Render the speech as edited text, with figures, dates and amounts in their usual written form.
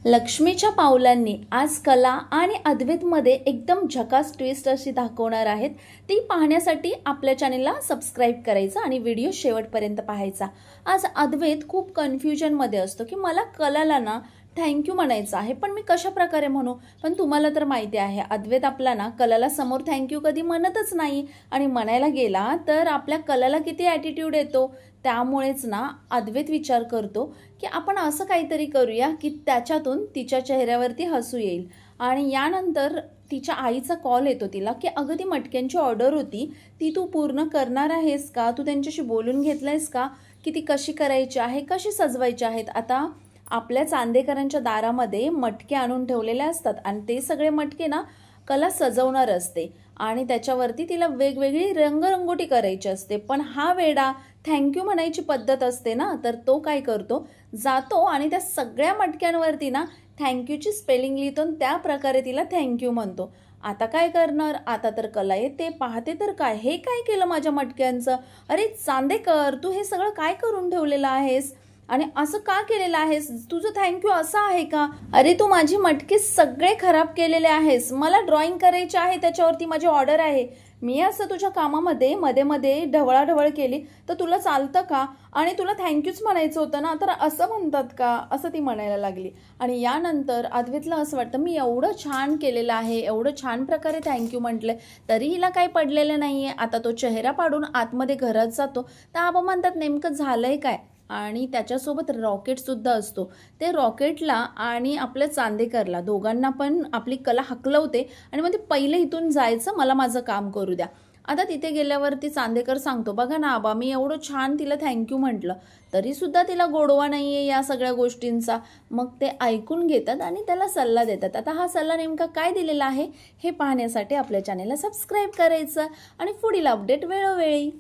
लक्ष्मीच्या पावलांनी आज कला आणि अद्वैतमध्ये एकदम झकास ट्विस्ट अशी दाखवणार आहेत। ती पाहण्यासाठी आपल्या चॅनलला सबस्क्राइब करायचं आणि व्हिडिओ शेवटपर्यंत पाहायचा। आज अद्वैत खूप कन्फ्युजनमध्ये असतो की मला कलाला ना थँक्यू म्हणायचं आहे, पण मी कशा प्रकारे म्हणू। पण तुम्हाला तर माहिती आहे अद्वैत आपला ना कलाला समोर थँक्यू कधी म्हणतच नाही आणि म्हणायला गेला तर आपल्या कलाला किती ॲटिट्यूड येतो। त्यामुळेच ना अद्वैत विचार करतो की आपण असं काहीतरी करूया की त्याच्यातून तिच्या चेहऱ्यावरती हसू येईल। आणि यानंतर तिच्या आईचा कॉल येतो तिला की अगं ती मटक्यांची ऑर्डर होती, ती तू पूर्ण करणार आहेस का, तू त्यांच्याशी बोलून घेतलंयस का की ती कशी करायची आहे, कशी सजवायची आहेत। आता आपल्या चांदेकरांच्या दारामध्ये मटके आणून ठेवलेले असतात आणि ते सगळे मटके ना कला सजवणार असते आणि त्याच्यावरती तिला वेगवेगळी रंगरंगोटी करायची असते। पण हा वेडा थँक्यू म्हणायची पद्धत असते ना, तर तो काय करतो, जातो आणि त्या सगळ्या मटक्यांवरती ना थँक्यूची स्पेलिंग लिहितो आणि त्या प्रकारे तिला थँक्यू म्हणतो। आता काय करणार, आता तर कला येते, पाहते तर काय हे काय केलं माझ्या मटक्यांचं, अरे चांदेकर तू हे सगळं काय करून ठेवलेलं आहेस आणि असं का केलेलं आहेस, तुझं थँक्यू असं आहे का, अरे तू माझी मटके सगळे खराब केलेले आहेस, मला ड्रॉइंग करायची आहे त्याच्यावरती माझी ऑर्डर आहे, मी असं तुझ्या कामामध्ये मध्ये मध्ये ढवळाढवळ केली तर तुला चालतं का, आणि तुला थँक्यूच म्हणायचं होतं ना तर असं म्हणतात का, असं ती म्हणायला लागली। आणि यानंतर अद्वैतला असं वाटतं मी एवढं छान केलेलं आहे, एवढं छान प्रकारे थँक्यू म्हटलंय तरी हिला काही पडलेलं नाहीये। आता तो चेहरा पाडून आतमध्ये घरात जातो तर आबा म्हणतात नेमकं झालंय काय, आणि त्याच्यासोबत रॉकेट सुद्धा असतो। ते रॉकेटला आणि आपल्या चांदेकरला दोघांना पण आपली कला हकलवते आणि मग ते पहिले इथून जायचं, मला माझं काम करू द्या। आता तिथे गेल्यावरती चांदेकर सांगतो बघा ना आबा मी एवढं छान तिला थँक्यू म्हटलं तरी सुद्धा तिला गोडवा नाहीये या सगळ्या गोष्टींचा। मग ते ऐकून घेतात आणि त्याला सल्ला देतात। आता हा सल्ला नेमका काय दिलेला आहे हे पाहण्यासाठी आपल्या चॅनेलला सबस्क्राइब करायचं आणि पुढील अपडेट वेळोवेळी